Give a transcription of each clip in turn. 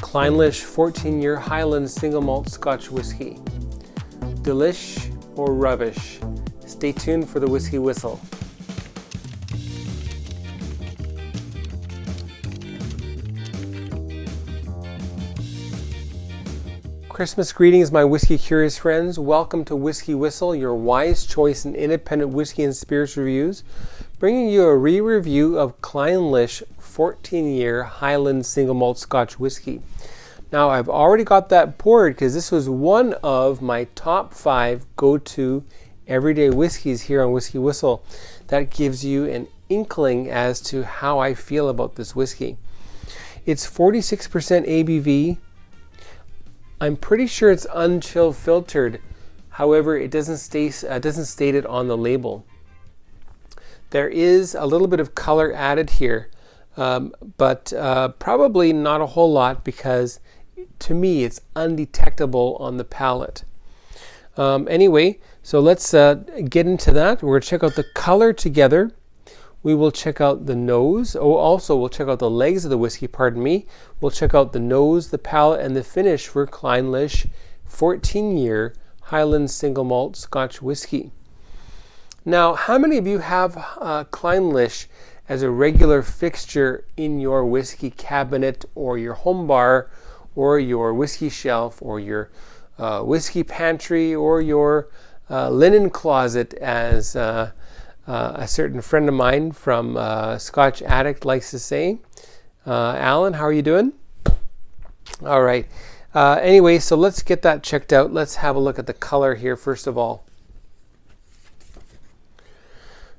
Clynelish 14-year Highland single malt Scotch whiskey. Delish or rubbish? Stay tuned for the Whiskey Whistle. Christmas greetings, my whiskey curious friends. Welcome to Whiskey Whistle, your wise choice in independent whiskey and spirits reviews, bringing you a re-review of Clynelish 14-year Highland single malt Scotch whiskey. Now, I've already got that poured because this was one of my top 5 go-to everyday whiskeys here on Whiskey Whistle. That gives you an inkling as to how I feel about this whiskey. It's 46% ABV. I'm pretty sure it's unchill filtered. However, it doesn't state it on the label. There is a little bit of color added here, but probably not a whole lot because to me it's undetectable on the palate. Anyway, so let's get into that. We're going to check out the color together. We will check out the nose. Oh, also we'll check out the legs of the whiskey, pardon me. We'll check out the nose, the palate, and the finish for Clynelish 14-year Highland single malt Scotch whiskey. Now, how many of you have Clynelish as a regular fixture in your whiskey cabinet or your home bar or your whiskey shelf or your whiskey pantry or your linen closet, as a certain friend of mine from Scotch Addict likes to say? Alan, how are you doing? All right. Anyway, so let's get that checked out. Let's have a look at the color here first of all.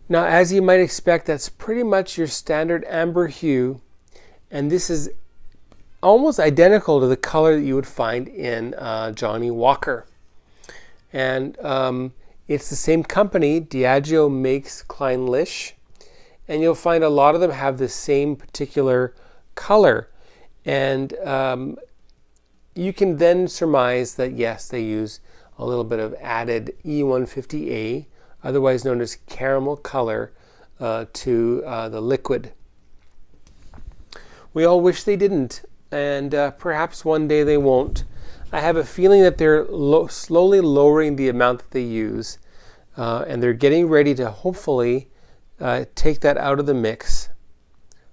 Now, as you might expect, that's pretty much your standard amber hue, and this is almost identical to the color that you would find in Johnnie Walker. And it's the same company. Diageo makes Clynelish, and you'll find a lot of them have the same particular color. And you can then surmise that yes, they use a little bit of added E150A, otherwise known as caramel color, to the liquid. We all wish they didn't, and perhaps one day they won't. I have a feeling that they're slowly lowering the amount that they use, and they're getting ready to hopefully take that out of the mix.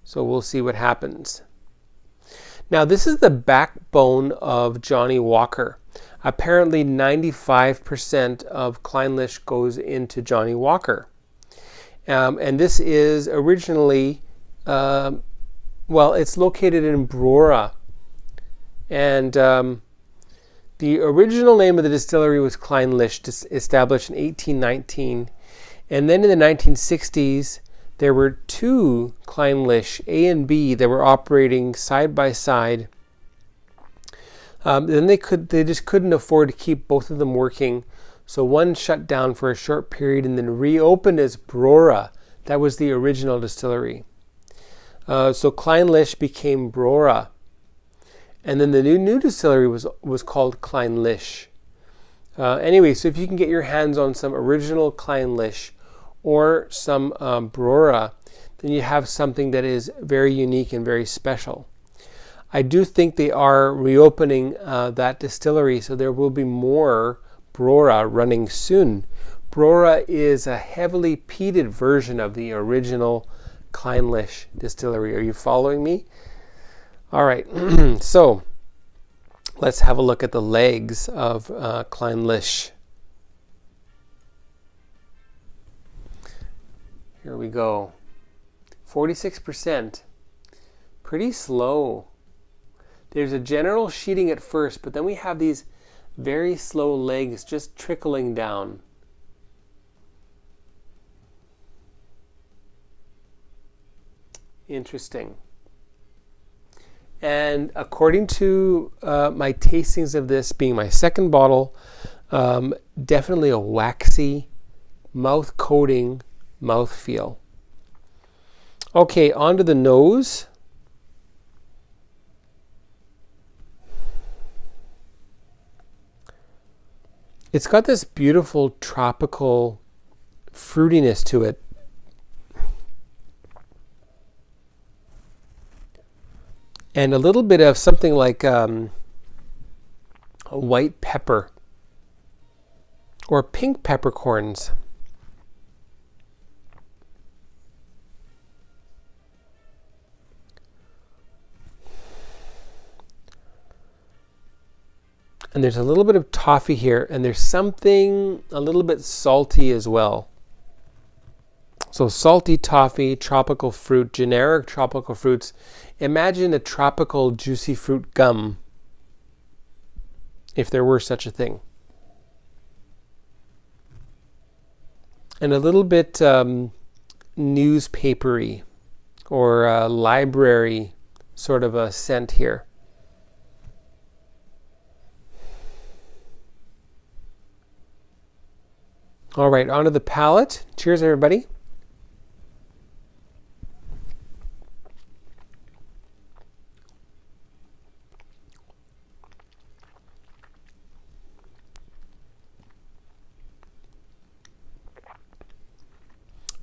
So we'll see what happens. Now, this is the backbone of Johnnie Walker. Apparently 95% of Clynelish goes into Johnnie Walker. And this is originally, it's located in Brora. And the original name of the distillery was Clynelish, established in 1819. And then in the 1960s, there were 2 Clynelish, A and B, that were operating side by side. Then they just couldn't afford to keep both of them working. So one shut down for a short period and then reopened as Brora. That was the original distillery. So Clynelish became Brora. And then the new distillery was called Clynelish. Anyway, so if you can get your hands on some original Clynelish or some Brora, then you have something that is very unique and very special. I do think they are reopening that distillery, so there will be more Brora running soon. Brora is a heavily peated version of the original Clynelish distillery. Are you following me? All right, so let's have a look at the legs of Clynelish. Here we go. 46%. Pretty slow. There's a general sheeting at first, but then we have these very slow legs just trickling down. Interesting. And according to my tastings of this, being my second bottle, definitely a waxy, mouth-coating mouthfeel. Okay, onto the nose. It's got this beautiful tropical fruitiness to it. and a little bit of something like a white pepper or pink peppercorns. And there's a little bit of toffee here, and there's something a little bit salty as well. So salty toffee, tropical fruit, generic tropical fruits. Imagine a tropical juicy fruit gum, if there were such a thing. And a little bit newspapery or library sort of a scent here. All right, onto the palate. Cheers, everybody.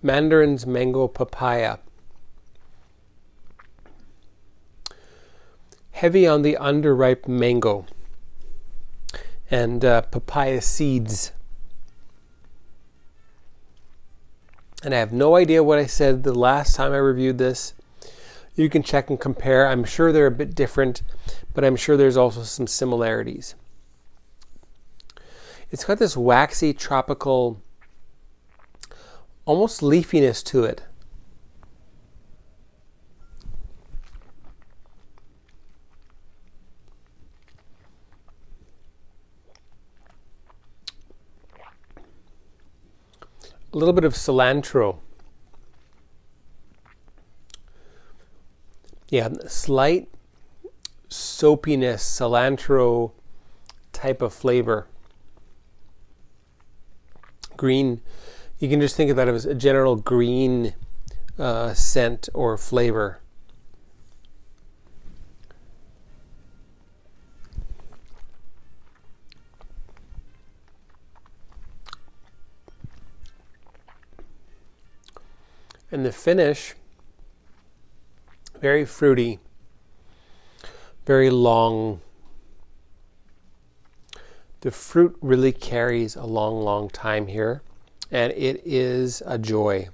Mandarin's mango papaya. Heavy on the underripe mango and papaya seeds. And I have no idea what I said the last time I reviewed this. You can check and compare. I'm sure they're a bit different, but I'm sure there's also some similarities. It's got this waxy, tropical, almost leafiness to it. A little bit of cilantro. Yeah, slight soapiness, cilantro type of flavor. Green, you can just think of that as a general green scent or flavor. And the finish, very fruity, very long. The fruit really carries a long, long time here, and it is a joy.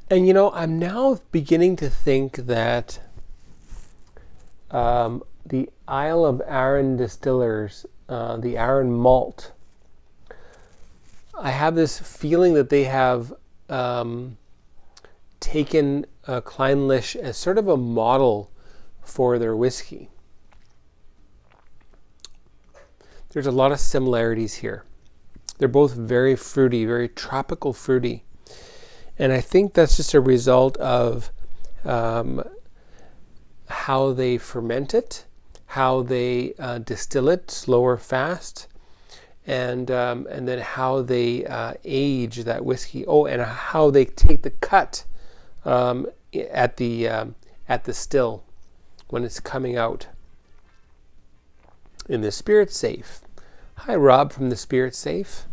And you know, I'm now beginning to think that the Isle of Arran distillers, the Arran malt, I have this feeling that they have taken Clynelish as sort of a model for their whiskey. There's a lot of similarities here. They're both very fruity, very tropical fruity. And I think that's just a result of how they ferment it, how they distill it, slow or fast, and then how they age that whiskey. Oh, and how they take the cut at the still when it's coming out in the spirit safe. Hi, Rob from the spirit safe.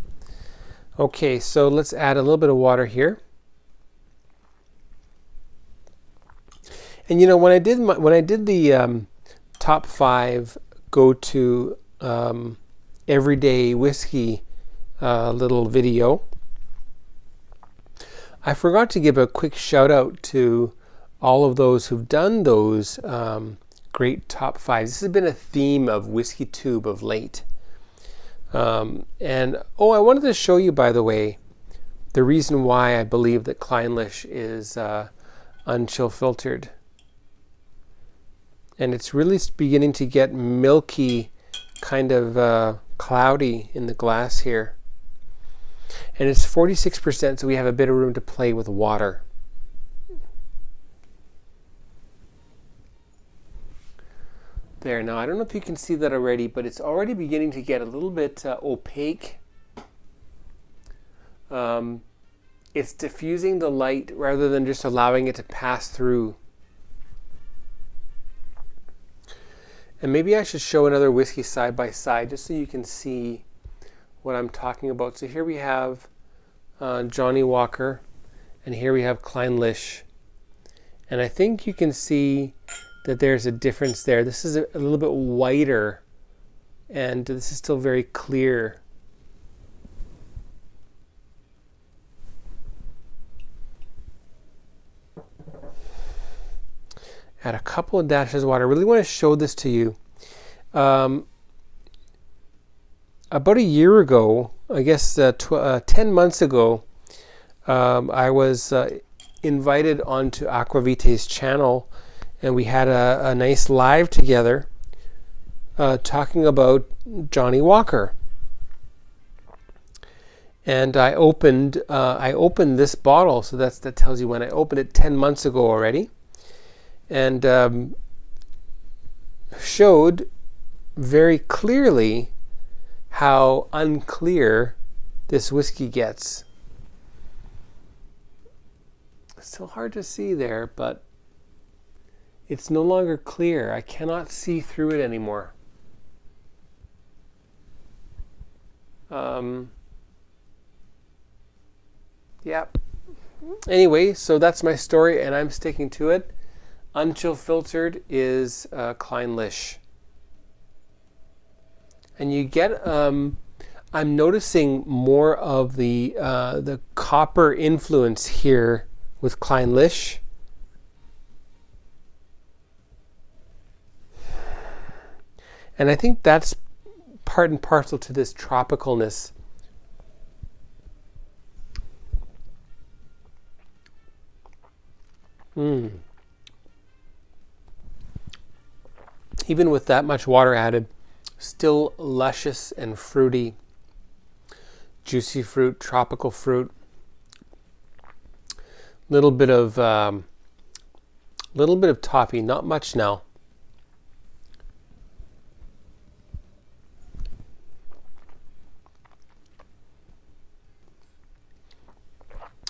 Okay, so let's add a little bit of water here. And you know, when I did the top 5 go-to everyday whiskey little video, I forgot to give a quick shout out to all of those who've done those great top 5s. This has been a theme of Whiskey Tube of late. And I wanted to show you, by the way, the reason why I believe that Clynelish is unchill filtered. And it's really beginning to get milky, kind of cloudy in the glass here. And it's 46%, so we have a bit of room to play with water. There, now I don't know if you can see that already, but it's already beginning to get a little bit opaque. It's diffusing the light rather than just allowing it to pass through. And maybe I should show another whiskey side by side just so you can see what I'm talking about. So here we have Johnny Walker, and here we have Clynelish. And I think you can see that there's a difference there. This is a little bit whiter, and this is still very clear. Add a couple of dashes of water. I really want to show this to you. About a year ago, I guess 10 months ago, I was invited onto Aquavite's channel, and we had a nice live together talking about Johnny Walker. And I opened this bottle, so that tells you when I opened it 10 months ago already, and showed very clearly how unclear this whiskey gets. It's still hard to see there, but it's no longer clear. I cannot see through it anymore. Yeah. Anyway, so that's my story, and I'm sticking to it. Unchill filtered is Clynelish. And you get, I'm noticing more of the copper influence here with Clynelish. And I think that's part and parcel to this tropicalness. Even with that much water added, still luscious and fruity. Juicy fruit, tropical fruit. Little bit of toffee, not much now.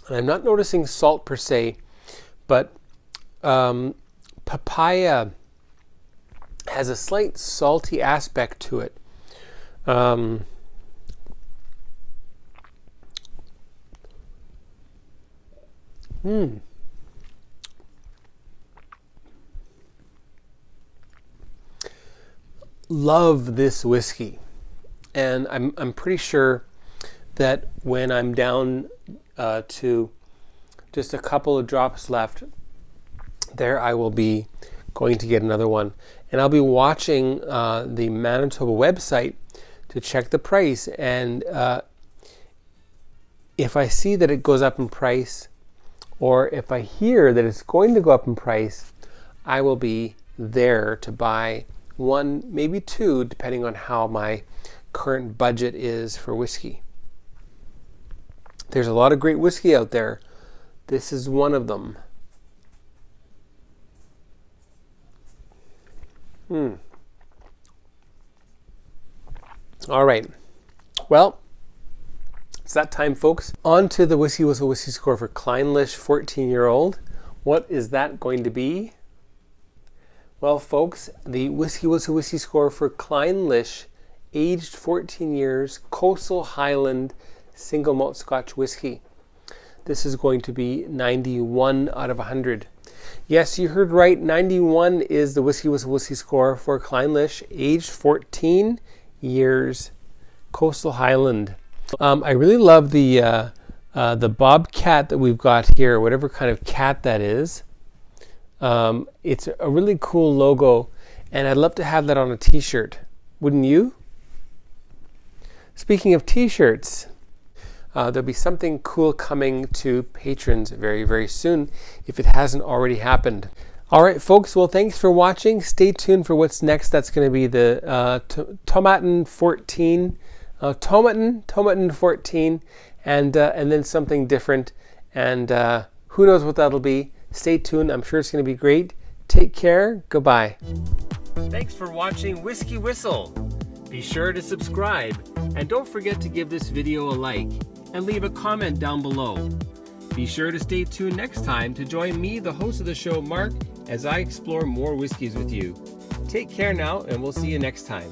And I'm not noticing salt per se, but papaya has a slight salty aspect to it. Love this whiskey, and I'm pretty sure that when I'm down to just a couple of drops left, there I will be going to get another one, and I'll be watching the Manitoba website to check the price, and if I see that it goes up in price, or if I hear that it's going to go up in price, I will be there to buy one, maybe two, depending on how my current budget is for whiskey. There's a lot of great whiskey out there. This is one of them. All right. Well, it's that time, folks. On to the WhiskyWhistle whiskey score for Clynelish 14-year-old. What is that going to be? Well, folks, the WhiskyWhistle whiskey score for Clynelish, aged 14 years, Coastal Highland single malt Scotch whiskey. This is going to be 91 out of 100. Yes, you heard right. 91 is the WhiskyWhistle whiskey score for Clynelish, aged 14 years, Coastal Highland. I really love the bobcat that we've got here, whatever kind of cat that is. It's a really cool logo, and I'd love to have that on a t-shirt. Wouldn't you? Speaking of t-shirts, there'll be something cool coming to patrons very, very soon, if it hasn't already happened. All right, folks, well, thanks for watching. Stay tuned for what's next. That's going to be the Tomatin 14, Tomatin 14, and then something different. And who knows what that'll be. Stay tuned. I'm sure it's going to be great. Take care. Goodbye. Thanks for watching Whiskey Whistle. Be sure to subscribe, and don't forget to give this video a like and leave a comment down below. Be sure to stay tuned next time to join me, the host of the show, Mark, as I explore more whiskeys with you. Take care now, and we'll see you next time.